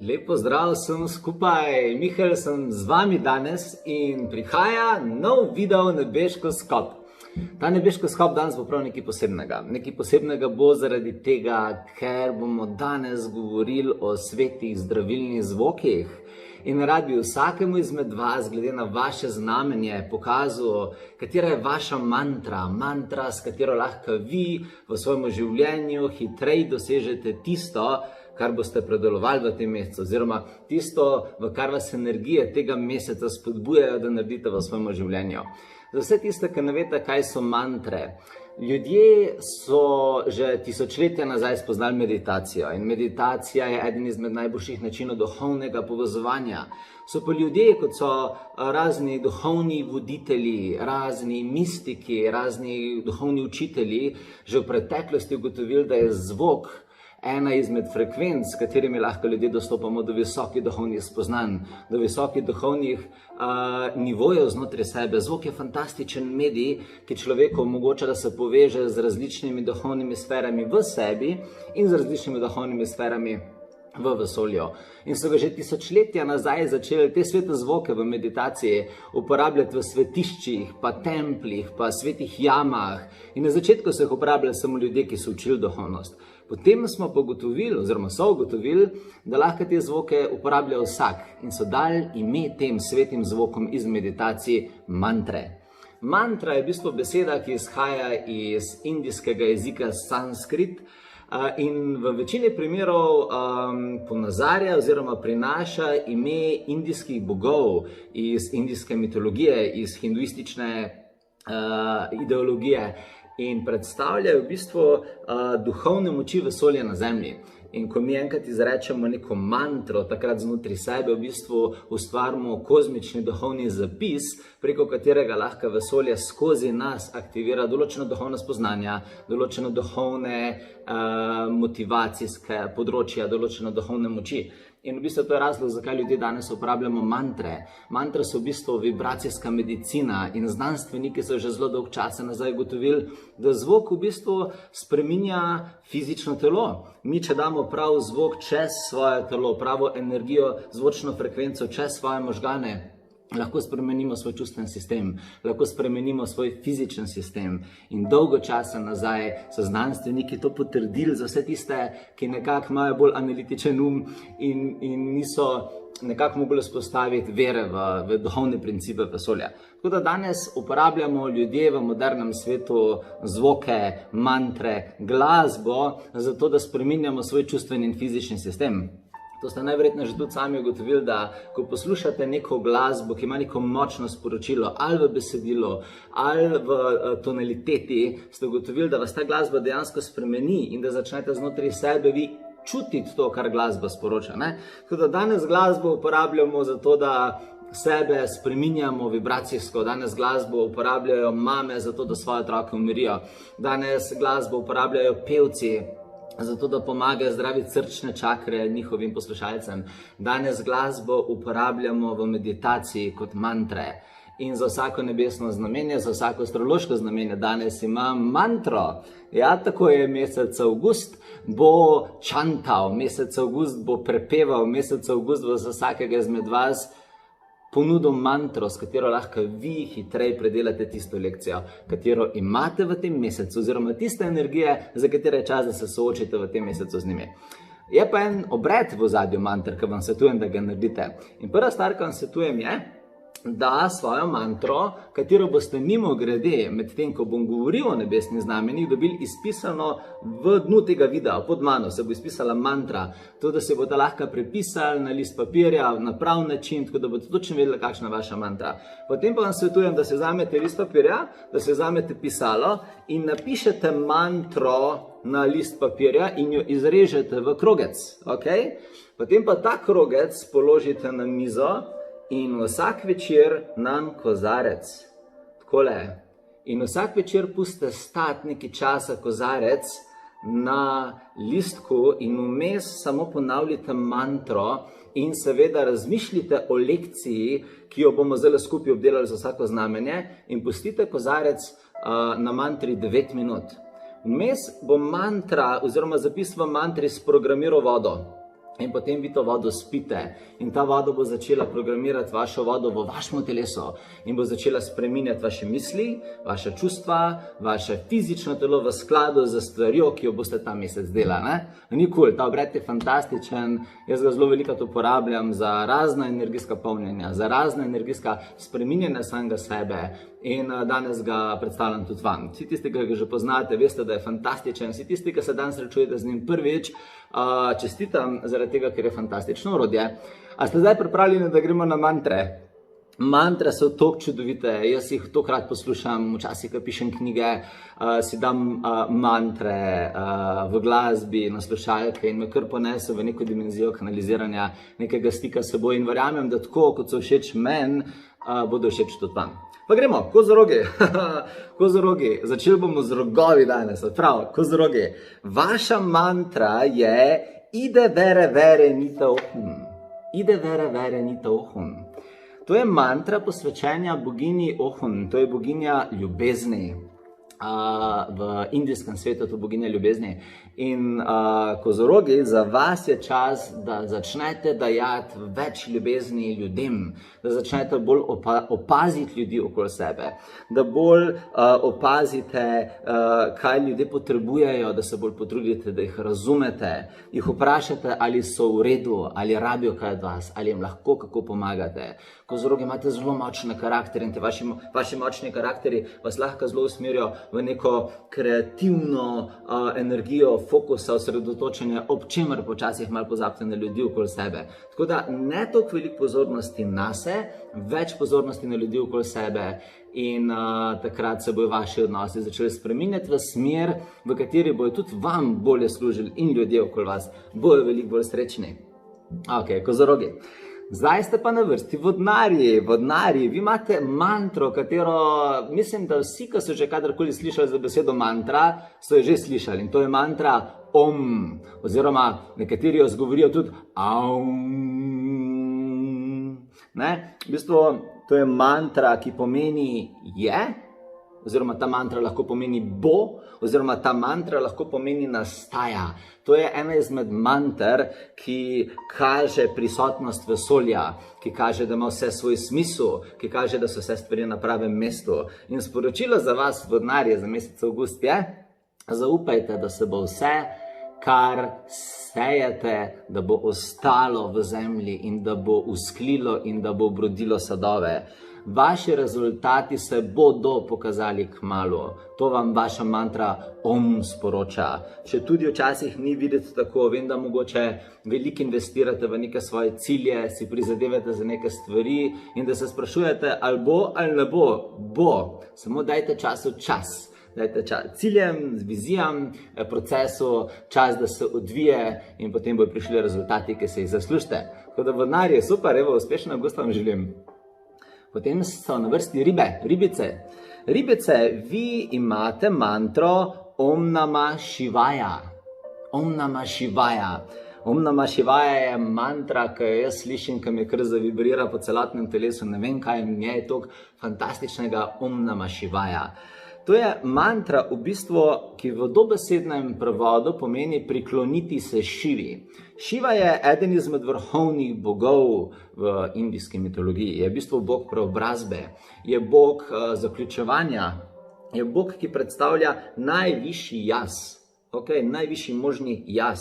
Lep pozdrav vsem skupaj, Mihael sem z vami danes in prihaja nov video Nebeškoskop. Ta Nebeškoskop danes bo prav nekaj posebnega. Nekaj posebnega bo zaradi tega, ker bomo danes govorili o svetih zdravilnih zvokih. In rad bi vsakemu izmed vas, glede na vaše znamenje, pokazal, katera je vaša mantra, s katero lahko vi v svojem življenju hitreje dosežete tisto, kar boste predelovali v tem mesecu, oziroma tisto, v kar vas energije tega meseca spodbujajo, da naredite v svojem življenju. Za vse tiste, ki ne veste, kaj so mantre, ljudje so že tisočletja nazaj spoznali meditacijo in meditacija je eden izmed najboljših načinov duhovnega povezovanja. So pa ljudje, kot so razni duhovni voditelji, razni mistiki, razni duhovni učitelji, že v preteklosti ugotovili, da je zvok ena izmed frekvenc, s katerimi lahko ljudje dostopamo do visokih duhovnih spoznanj, do visokih duhovnih nivojev znotraj sebe. Zvok je fantastičen medij, ki človeku omogoča, da se poveže z različnimi duhovnimi sferami v sebi in z različnimi duhovnimi sferami v vesolju. In so ga že tisočletja nazaj začeli te svete zvoke v meditaciji uporabljati v svetiščih, pa templjih, pa svetih jamah. In na začetku so jih uporabljali samo ljudje, ki so učili duhovnost. Potem smo pa ugotovili, oziroma so ugotovili, da lahko te zvoke uporablja vsak in so dali ime tem svetim zvokom iz meditacij mantre. Mantra je v bistvu beseda, ki izhaja iz indijskega jezika sanskrit, in v večini primerov ponazarja oziroma prinaša ime indijskih bogov iz indijske mitologije, iz hinduistične ideologije in predstavljajo v bistvu duhovne moči vesolja na zemlji. In ko mi enkrat izrečemo neko mantro, takrat znotraj sebe v bistvu ustvarimo kozmični duhovni zapis, preko katerega lahko vesolje skozi nas aktivira določena duhovna spoznanja, določene duhovne motivacijske področja, določene duhovne moči. In v bistvu to je razlog, zakaj ljudje danes uporabljamo mantre. Mantre so v bistvu vibracijska medicina in znanstveniki so že zelo dolgo časa nazaj ugotovili, da zvok v bistvu spreminja fizično telo. Mi, če damo prav zvok čez svoje telo, pravo energijo, zvočno frekvenco čez svoje možgane, lahko spremenimo svoj čustven sistem, lahko spremenimo svoj fizičen sistem. In dolgo časa nazaj so znanstveniki to potrdili za vse tiste, ki nekako imajo bolj analitičen in niso nekako mogli vzpostaviti vere v duhovne principe vesolja. Tako da danes uporabljamo ljudje v modernem svetu zvoke, mantre, glasbo, zato da spreminjamo svoj čustven in fizični sistem. To ste najverjetneje že tudi sami ugotovili, da ko poslušate neko glasbo, ki ima neko močno sporočilo, ali v besedilu, ali v tonaliteti, ste ugotovili, da vas ta glasba dejansko spremeni in da začnete znotraj sebe vi čutiti to, kar glasba sporoča. Tako da danes glasbo uporabljamo zato, da sebe spreminjamo vibracijsko. Danes glasbo uporabljajo mame zato, da svoje otroke umirijo. Danes glasbo uporabljajo pevci zato, da pomagajo zdraviti srčne čakre njihovim poslušalcem. Danes glasbo uporabljamo v meditaciji kot mantre. In za vsako nebesno znamenje, za vsako astrološko znamenje danes imam mantro. Ja, tako je, mesec avgust bo čantal, mesec avgust bo prepeval, mesec avgust bo za vsakega izmed vas ponudil mantro, s katero lahko vi hitreje predelate tisto lekcijo, katero imate v tem mesecu, oziroma tiste energije, za katere je čas, da se soočite v tem mesecu z njimi. Je pa en obred v ozadju mantra, ki vam svetujem, da ga naredite. In prva stvar, ki vam svetujem, je, da svojo mantro, katero boste mimogrede, med tem, ko bom govoril o nebesnih znamenjih, dobili izpisano v dnu tega videa, pod mano se bo izpisala mantra, to, da se boste lahko prepisali na list papirja na prav način, tako da boste točno vedeli, kakšna je vaša mantra. Potem pa vam svetujem, da se vzamete list papirja, da se vzamete pisalo in napišete mantro na list papirja in jo izrežete v krogec. Okay? Potem pa ta krogec položite na mizo in vsak večer nanj kozarec, takole, in vsak večer pustite stati nekaj časa kozarec na listku in vmes samo ponavljate mantro in seveda razmišljite o lekciji, ki jo bomo zdaj skupaj obdelali za vsako znamenje in pustite kozarec na mantri 9 minut. Vmes bo mantra oziroma zapis v mantri sprogramiral vodo. in potem vi to vodo spite in ta voda bo začela programirati vašo vodo v vašem telesu in bo začela spreminjati vaše misli, vaše čustva, vaše fizično telo v skladu z stvarjo, ki jo boste ta mesec delali. Ni cool, ta obred je fantastičen, jaz ga zelo velikokrat uporabljam za razna energijska polnjenja, za razna energijska spreminjanja samega sebe in danes ga predstavljam tudi vam. Vsi tisti, ki ga že poznate, veste, da je fantastičen, vsi tisti, ki se danes srečujete z njim prvič, čestitam zaradi tega, ker je fantastično orodje. A ste zdaj pripravljeni, da gremo na mantre? Mantre so toliko čudovite, jaz jih tokrat poslušam, včasih, ko pišem knjige, si dam mantre v glasbi, na slušalke in me kar poneso v neko dimenzijo kanaliziranja, nekega stika s seboj in verjamem, da tako, kot so všeč meni, bodo všeč tudi vam. Pa gremo, kozorogi, kozorogi, začeli bomo z rogovi danes, prav, kozorogi. Vaša mantra je ide vere vere nita ohun, ide vere vere nita ohun. To je mantra posvečenja boginji Ohun, to je boginja ljubezni. V indijskem svetu to boginja ljubezni. In kozorogi, za vas je čas, da začnete dajati več ljubezni ljudem, da začnete bolj opaziti ljudi okoli sebe, da bolj opazite, kaj ljudje potrebujejo, da se bolj potrudite, da jih razumete, jih vprašate, ali so v redu, ali rabijo kaj od vas, ali jim lahko kako pomagate. Kozorogi, imate zelo močne karakterje in te vaši močni karakteri vas lahko zelo usmerijo v neko kreativno energijo, fokusa, osredotočenja, ob čemer počasih malo pozabite na ljudi okoli sebe. Tako da ne toliko veliko pozornosti nase, več pozornosti na ljudi okoli sebe in takrat se bojo vaši odnosi začeli spreminjati v smer, v kateri bojo tudi vam bolje služili in ljudje okoli vas bojo veliko bolj srečni. Ok, kozorogi. Zdaj ste pa na vrsti vodnarji. Vodnarji, vi imate mantro, katero mislim, da vsi, ki so že kadarkoli slišali za besedo mantra, so jo že slišali. In to je mantra Om, oziroma nekateri jo izgovorijo tudi Aum. V bistvu, to je mantra, ki pomeni je, oziroma ta mantra lahko pomeni bo, oziroma ta mantra lahko pomeni nastaja. To je ena izmed manter, ki kaže prisotnost vesolja, ki kaže, da ima vse svoj smisel, ki kaže, da so vse stvari na pravem mestu. In sporočilo za vas, vodnarje, za mesec avgust je, zaupajte, da se bo vse, kar sejete, da bo ostalo v zemlji in da bo usklilo in da bo obrodilo sadove. Vaši rezultati se bodo pokazali kmalu. To vam vaša mantra Om sporoča. Če tudi včasih ni videti tako, vem, da mogoče veliko investirate v neke svoje cilje, si prizadevate za neke stvari in da se sprašujete, ali bo ali ne bo. Bo. Samo dajte času čas. Dajte ciljem, vizijam, procesu, čas, da se odvije in potem bojo prišli rezultati, ki se jih zaslužite. Tako da vodnarji, super, evo, uspešno avgust vam želim. Potem so na vrsti ribice. Ribice, vi imate mantro Om Namah Shivaya. Om Namah Shivaya. Om Namah Shivaya je mantra, ki jo jaz slišim, ki me kar zavibrira po celotnem telesu. Ne vem, kaj mi je toliko fantastičnega Om Namah Shivaya. To je mantra, v bistvu, ki v dobesednem prevodu pomeni prikloniti se Šivi. Šiva je eden izmed vrhovnih bogov v indijski mitologiji. Je v bistvu bog preobrazbe, je bog zaključevanja, je bog, ki predstavlja najvišji jaz, najvišji možni jaz.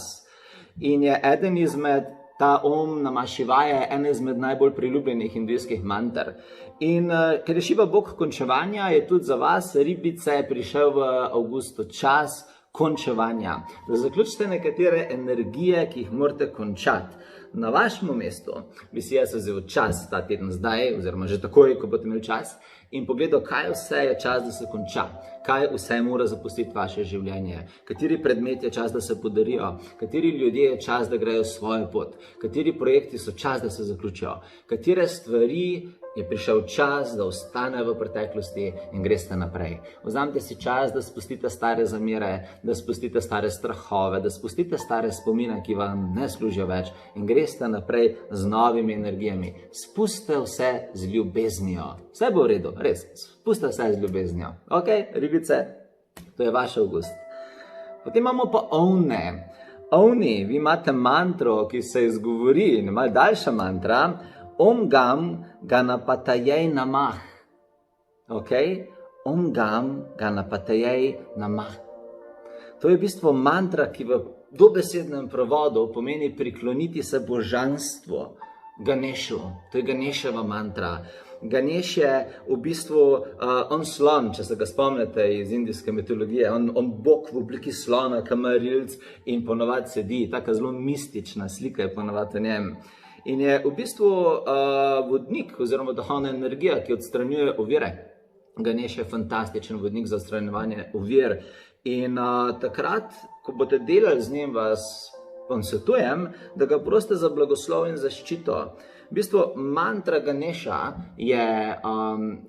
In je eden izmed, ta Om Namah Shivaya je ena izmed najbolj priljubljenih indijskih manter. In ker je Šiva bog končevanja, je tudi za vas, ribice, prišel v avgustu čas končevanja. Da zaključite nekatere energije, ki jih morate končati. Na vašem mestu bi si jaz vzel čas ta teden zdaj, oziroma že takoj, ko boste imeli čas, in pogledal, kaj vse je čas, da se konča, kaj vse mora zapustiti vaše življenje, kateri predmeti je čas, da se podarijo, kateri ljudje je čas, da grejo svojo pot, kateri projekti so čas, da se zaključijo, katere stvari je prišel čas, da ostane v preteklosti in greste naprej. Vzamite si čas, da spustite stare zamere, da spustite stare strahove, da spustite stare spomine, ki vam ne služijo več in greste naprej z novimi energijami. Spustite vse z ljubeznijo. Vse bo v redu, res. Spustite vse z ljubeznijo. Ok, ribice, to je vaš avgust. Potem imamo pa ovne. Ovni, vi imate mantro, ki se izgovori, malo daljša mantra, Om Gam Ganapatajej Namah. Ok? Om Gam Ganapatajej Namah. To je v bistvu mantra, ki v dobesednem prevodu pomeni prikloniti se božanstvu, Ganešu. To je Ganeševa mantra. Ganeš je v bistvu on slon, če se ga spomnite iz indijske mitologije, on bog v obliki slona, kamarilc in ponovadi sedi, taka zelo mistična slika je ponovadi v njem. In je v bistvu vodnik oziroma duhovna energija, ki odstranjuje ovire. Ganeš je fantastičen vodnik za odstranjevanje ovir. In takrat, ko boste delali z njim, vas svetujem, da ga prosite za blagoslov in zaščito. V bistvu mantra Ganeša je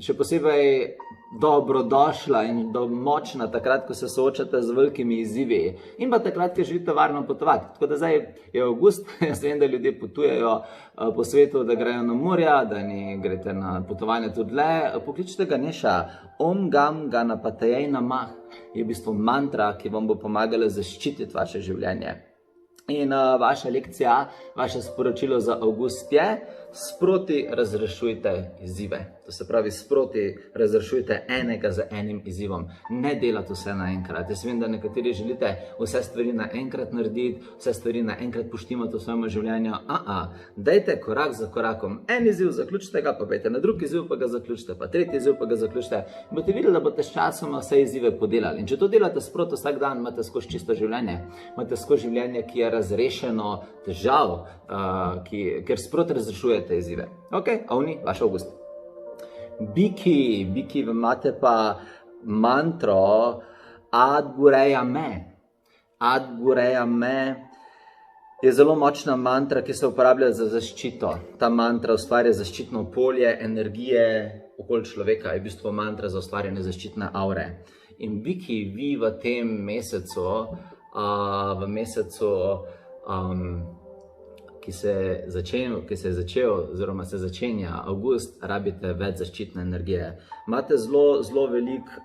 še posebej dobrodošla in močna takrat, ko se soočate z velikimi izzivi in pa takrat, ko želite varno potovati. Tako da zdaj je avgust, jaz vem, da ljudje potujejo po svetu, da grejo na morja, da ni greste na potovanje tudi le. Pokličite Ganeša, Om Gam Ganapatajej Namah je v bistvu mantra, ki vam bo pomagala zaščititi vaše življenje. In vaša lekcija, vaše sporočilo za avgust je: sproti razrešujte izzive. To se pravi, sproti razrešujte enega za enim izzivom. Ne delate vse naenkrat. Jaz vem, da nekateri želite vse stvari naenkrat narediti, vse stvari naenkrat poštimati v svojem življenju. Dajte korak za korakom. En izziv zaključite ga, pa pejte na drugi izziv, pa ga zaključite, pa tretji izziv, pa ga zaključite. In boste videli, da boste s časoma vse izzive podelali. In če to delate sproti vsak dan, imate skozi čisto življenje. Imate skozi življenje, ki je razrešeno težav, ker sproti razrešujete izzive. Ok, ovni, vaš avgust. Biki, imate pa mantro Ad Gureja Me. Ad Gureja Me je zelo močna mantra, ki se uporablja za zaščito. Ta mantra ustvarja zaščitno polje, energije okoli človeka. Je v bistvu mantra za ustvarjanje zaščitne aure. In biki, vi v tem mesecu, ki se je začel, oziroma se začenja avgust, rabite več zaščitne energije. Imate zelo veliko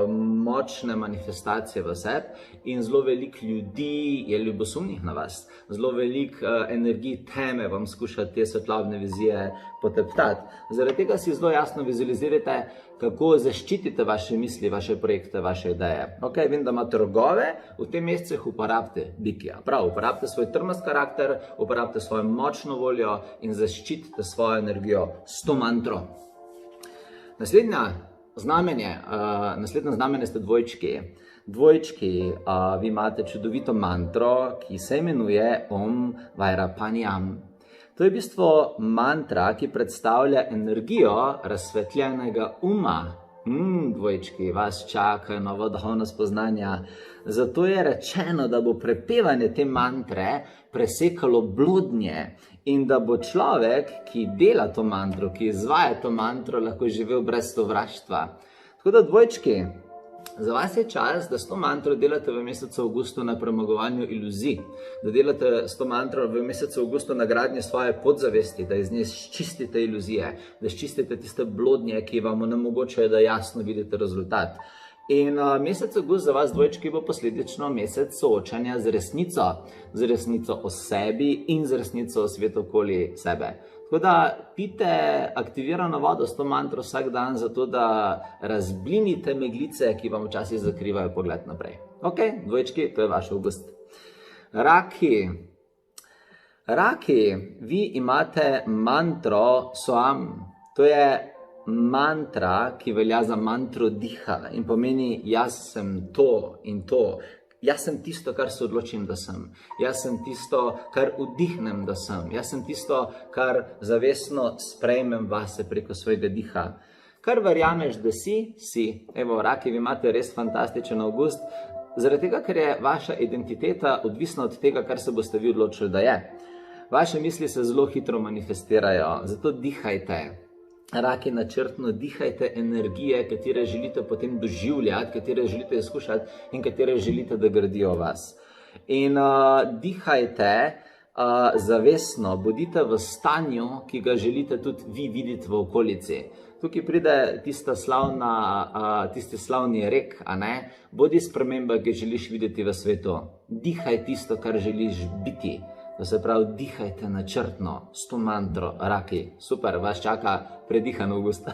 močne manifestacije v sebi in zelo veliko ljudi je ljubosumnih na vas. Zelo veliko energij teme vam skuša te svetlobne vizije poteptati. Zaradi tega si zelo jasno vizualizirate, kako zaščitite vaše misli, vaše projekte, vaše ideje. Ok, vem, da imate rogove, v tem mesecih uporabite bikija. Prav, uporabite svoj trmast karakter, uporabite svojo močno voljo in zaščitite svojo energijo s to mantro. Naslednje znamenje ste dvojčki. Dvojčki, vi imate čudovito mantro, ki se imenuje Om Vairapaniyam. To je v bistvu mantra, ki predstavlja energijo razsvetljenega uma. Dvojčki, vas čakajo nova duhovna spoznanja. Zato je rečeno, da bo prepevanje te mantre presekalo bludnje in da bo človek, ki dela to mantro, ki izvaja to mantro, lahko živel brez sovraštva. Tako da dvojčki, za vas je čas, da s to mantro delate v mesecu avgustu na premagovanju iluzij, da delate s to mantro v mesecu avgustu na gradnji svoje podzavesti, da iz nje ščistite iluzije, da ščistite tiste blodnje, ki vam onemogočajo, da jasno vidite rezultat. In mesec avgust za vas dvojčki bo posledično mesec soočanja z resnico o sebi in z resnico o svetu okoli sebe. Tako da pite aktivirano vodo s to mantro vsak dan, zato da razblinite meglice, ki vam včasih zakrivajo pogled naprej. Ok, dvojčki, to je vaš avgust. Raki, vi imate mantro Soam. To je mantra, ki velja za mantro diha in pomeni: jaz sem to in to. Jaz sem tisto, kar se odločim, da sem. Jaz sem tisto, kar vdihnem, da sem. Jaz sem tisto, kar zavestno sprejmem vase preko svojega diha. Kar verjameš, da si. Evo, Raki, vi imate res fantastičen avgust, zaradi tega, ker je vaša identiteta odvisna od tega, kar se boste vi odločili, da je. Vaše misli se zelo hitro manifestirajo, zato dihajte. Raki, načrtno dihajte energije, katere želite potem doživljati, katere želite izkušati in katere želite, da gradijo vas. In dihajte zavestno, bodite v stanju, ki ga želite tudi vi videti v okolici. tukaj pride tisti slavni rek, a ne, bodi sprememba, ki želiš videti v svetu, dihaj tisto, kar želiš biti. To se pravi, dihajte načrtno s to mantro, raki. Super, vas čaka predihan avgust.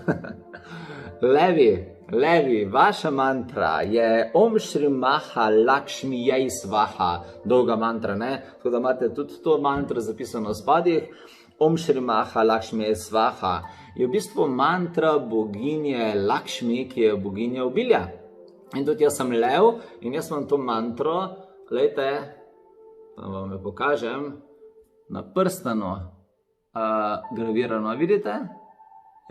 Levi, vaša mantra je Om Shri Maha Lakshmi Jai Svaha, dolga mantra, ne? Tako da imate tudi to mantro zapisano v spodih. Om Shri Maha Lakshmi Jai Svaha je v bistvu mantra boginje Lakshmi, ki je boginja obilja. In tudi jaz sem lev in jaz imam to mantro, glejte, da vam jo pokažem, na prstanu gravirano, vidite?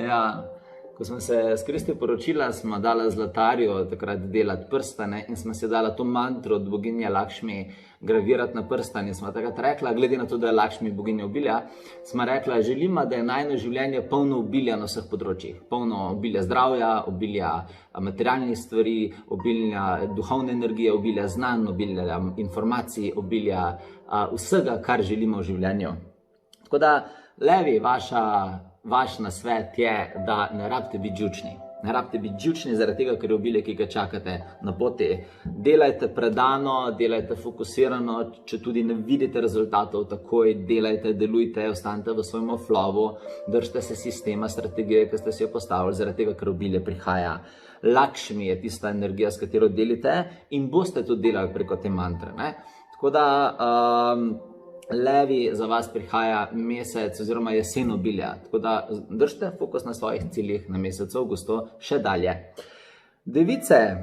Ja, ko smo se s Kristi poročila, smo dala zlatarju takrat delati prstane in smo se dala to mantro od boginje Lakshmi gravirati na prstane. In smo takrat rekla, glede na to, da je Lakshmi boginja obilja, smo rekla, želimo, da je najno življenje polno obilja na vseh področjih. Polno obilja zdravja, obilja materialnih stvari, obilja duhovne energije, obilja znanj, obilja informacij, obilja vsega, kar želimo v življenju. Tako da, levi, vaš nasvet je, da ne rabite biti živčni. Ne rabite biti živčni zaradi tega, ker je obilje, ki ga čakate na poti. Delajte predano, delajte fokusirano, če tudi ne vidite rezultatov takoj, delajte, delujte, ostanite v svojem flowu, držite se sistema, strategije, ki ste si jo postavili, zaradi tega, ker obilje prihaja. Lakshmi je tista energija, s katero delite in boste tudi delali preko te mantre, ne? Tako da, levi, za vas prihaja mesec oziroma jesen obilja, tako da držite fokus na svojih ciljih na mesecu avgustu še dalje. Device,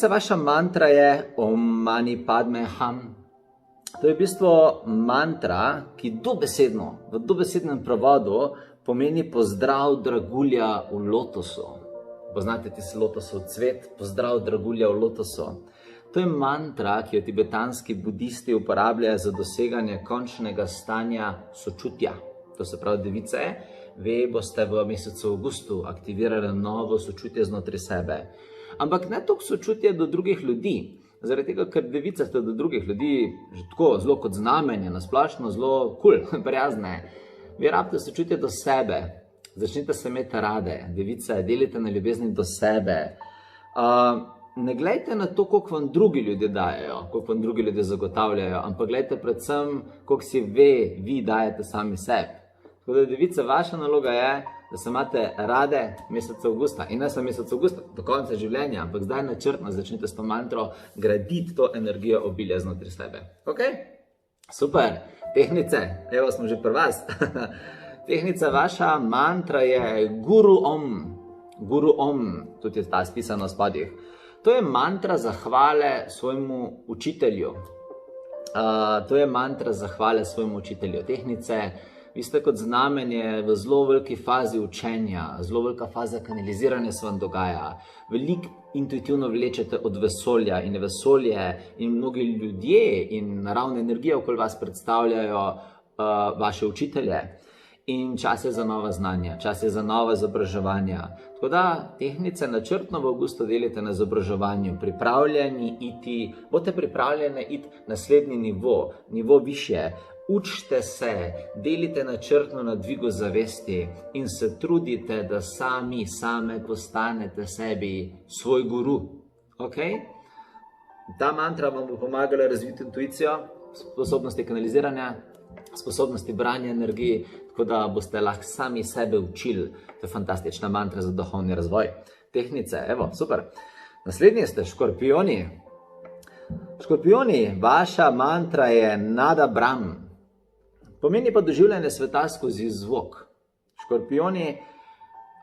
vaša mantra je Om Mani Padme Hum. To je v bistvu mantra, ki v dobesednem prevodu pomeni pozdrav dragulja v lotosu. Poznate tisti lotosov cvet, pozdrav dragulja v lotosu. To je mantra, ki jo tibetanski budisti uporabljajo za doseganje končnega stanja sočutja. To se pravi, device, vi boste v mesecu avgustu aktivirali novo sočutje znotraj sebe. Ampak ne toliko sočutje do drugih ljudi, zaradi tega, ker device ste do drugih ljudi že tako zelo kot znamenje, nasplošno zelo prijazne. Vi rabite sočutje do sebe, začnite se imeti rade, device, delite na ljubezni do sebe. Ne gledajte na to, koliko vam drugi ljudje dajejo, koliko vam drugi ljudje zagotavljajo, ampak gledajte predvsem, koliko si vi dajete sami sebi. Tako da, device, vaša naloga je, da se imate rade meseca avgusta. In ne samo meseca avgusta, do konca življenja, ampak zdaj načrtno začnite s to mantro graditi to energijo obilja znotraj sebe. Ok? Super. Tehnice, evo smo že pri vas. Tehnica, vaša mantra je Guru Om, tudi je ta spisano v spodih. To je mantra zahvale svojemu učitelju. Tehnice, vi ste kot znamenje v zelo veliki fazi učenja, zelo velika faza kanaliziranja se vam dogaja. Veliko intuitivno vlečete od vesolja in vesolje in mnogi ljudje in naravne energije okoli vas predstavljajo vaše učitelje. In čas je za nova znanja, čas je za nova izobraževanja. Tako da, tehnice načrtno v avgustu delite na izobraževanju. Boste pripravljeni iti naslednji nivo višje. Učite se, delite načrtno na dvigu zavesti in se trudite, da same postanete sebi svoj guru. Ok? Ta mantra vam bo pomagala razviti intuicijo, sposobnosti kanaliziranja, sposobnosti branja energiji, tako da boste lahko sami sebe učili. To je fantastična mantra za duhovni razvoj. Tehnice, evo, super. Naslednji ste škorpijoni. Škorpijoni, vaša mantra je Nada Brahm. Pomeni pa doživljanje sveta skozi zvok. Škorpijoni,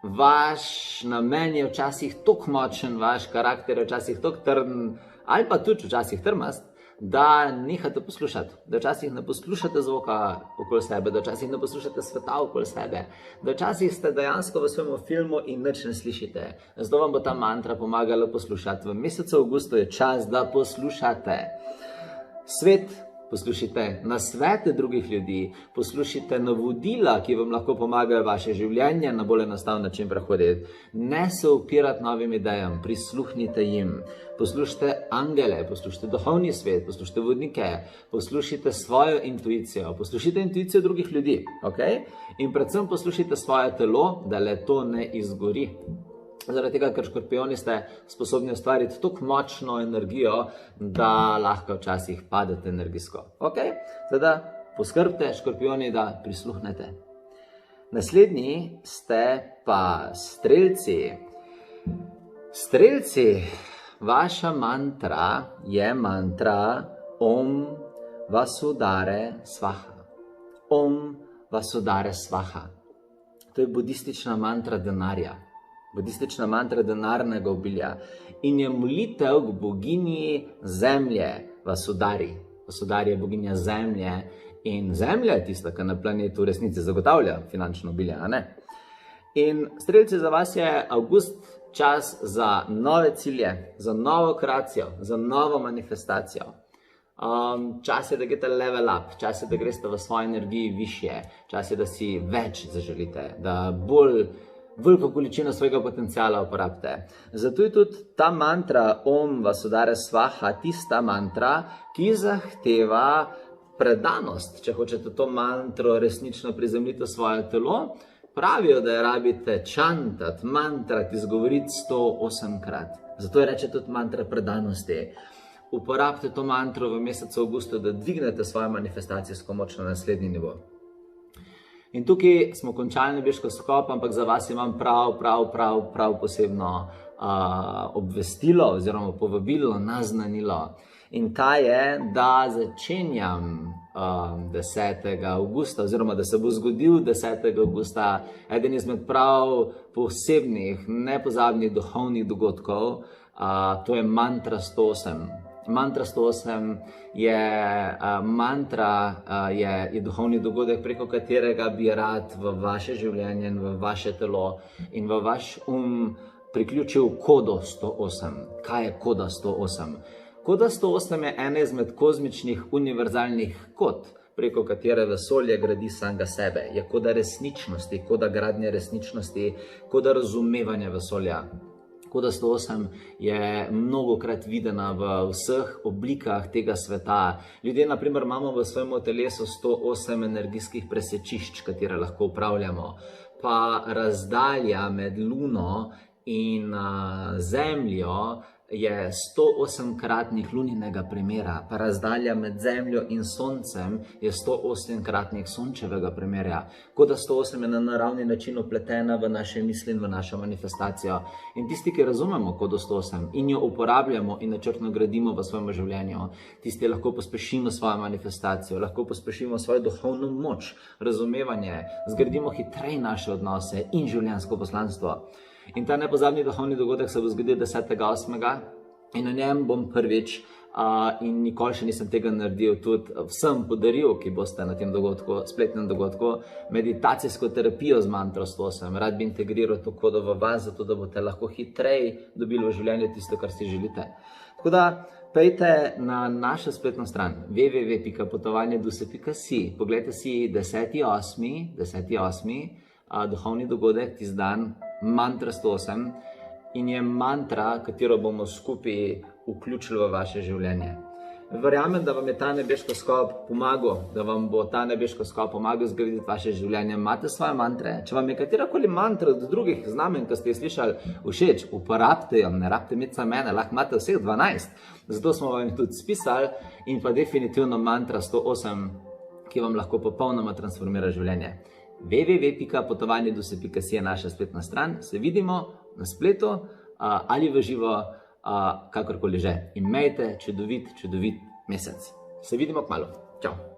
vaš namen je včasih toliko močen, vaš karakter je včasih toliko trden, ali pa tudi včasih trmast, da nehate poslušati, da včasih ne poslušate zvoka okoli sebe, da včasih ne poslušate sveta okoli sebe, da včasih ste dejansko v svojem filmu in nič ne slišite. Zato vam bo ta mantra pomagala poslušati. V mesecu avgustu je čas, da poslušate. Svet poslušajte nasvete drugih ljudi, poslušajte navodila, ki vam lahko pomagajo vaše življenje na bolj enostaven način prehoditi. Ne se upirati novim idejam, prisluhnite jim. Poslušajte angele, poslušajte duhovni svet, poslušajte vodnike, poslušajte svojo intuicijo, poslušajte intuicijo drugih ljudi, okay? In predvsem poslušajte svoje telo, da le to ne izgori. Zaradi tega, ker škorpijoni ste sposobni ustvariti tako močno energijo, da lahko včasih padete energijsko. Okay? Zdaj, poskrbite, škorpijoni, da prisluhnete. Naslednji ste pa strelci. Strelci, vaša mantra je mantra Om Vasudare Svaha. Om Vasudare Svaha. To je budistična mantra denarja. Budistična mantra denarnega obilja in je molitev k boginji zemlje, Vasudari. Vasudari je boginja zemlje in zemlja je tista, ki na planetu v resnici zagotavlja finančno obilje, a ne? In strelci, za vas je avgust čas za nove cilje, za novo kreacijo, za novo manifestacijo. Čas je, da greste level up, čas je, da greste v svoji energiji višje, čas je, da si več zaželite, da bolj veliko količino svojega potencijala uporabite. Zato je tudi ta mantra Om Vasudare Svaha tista mantra, ki zahteva predanost. Če hočete to mantro resnično prizemljiti v svoje telo, pravijo, da je rabite čantati, mantrati, izgovoriti 108 krat. Zato je reče tudi mantra predanosti. Uporabite to mantro v mesecu avgustu, da dvignete svojo manifestacijsko moč na naslednji nivo. In tukaj smo končali nebeško sklop, ampak za vas imam prav posebno obvestilo oziroma povabilo, naznanilo. In kaj je, da začenjam 10. avgusta oziroma da se bo zgodil 10. avgusta eden izmed prav posebnih, nepozabnih duhovnih dogodkov, to je mantra 108. Mantra 108 je duhovni dogodek, preko katerega bi rad v vaše življenje in v vaše telo in v vaš priključil kodo 108. Kaj je koda 108? Koda 108 je ena izmed kozmičnih univerzalnih kod, preko katere vesolje gradi samega sebe. Je koda resničnosti, koda gradnje resničnosti, koda razumevanja vesolja. Koda 108 je mnogokrat videna v vseh oblikah tega sveta. Ljudje, na primer, imamo v svojem telesu 108 energijskih presečišč, katere lahko upravljamo. Pa razdalja med Luno in Zemljo je 108-kratnik luninega premera, pa razdalja med Zemljo in Soncem je 108-kratnik sončevega premerja. Koda 108 je na naravni način upletena v naše misli in v našo manifestacijo. In tisti, ki razumemo kodo 108 in jo uporabljamo in načrtno gradimo v svojem življenju, tisti lahko pospešimo svojo manifestacijo, lahko pospešimo svojo duhovno moč, razumevanje, zgradimo hitreje naše odnose in življenjsko poslanstvo. In ta nepozabni duhovni dogodek se bo zgodil 10.8. in na njem bom prvič, in nikoli še nisem tega naredil, tudi vsem podaril, ki boste na tem dogodku, spletnem dogodku, meditacijsko terapijo z mantro 108. Rad bi integriral to kodo v vas, zato da boste lahko hitreje dobili v življenju tisto, kar si želite. Tako da, pejte na našo spletno stran www.potovanjeduse.si, poglejte si 10.8. Duhovni dogodek, tisti dan, mantra 108 in je mantra, katero bomo skupaj vključili v vaše življenje. Verjamem, da vam je ta nebeško sklop pomagal, da vam bo ta nebeško sklop pomagal zgraditi vaše življenje. Imate svoje mantre? Če vam je katerakoli mantra od drugih znamen, ki ste jih slišali, všeč, uporabite jo, ne rabite imeti samo mene, lahko imate vseh 12. Zato smo vam tudi spisali in pa definitivno mantra 108, ki vam lahko popolnoma transformira življenje. www.potovanjeduse.si je naša spletna stran, se vidimo na spletu ali v živo, kakorkoli že. Imejte čudovit mesec. Se vidimo kmalu. Čau.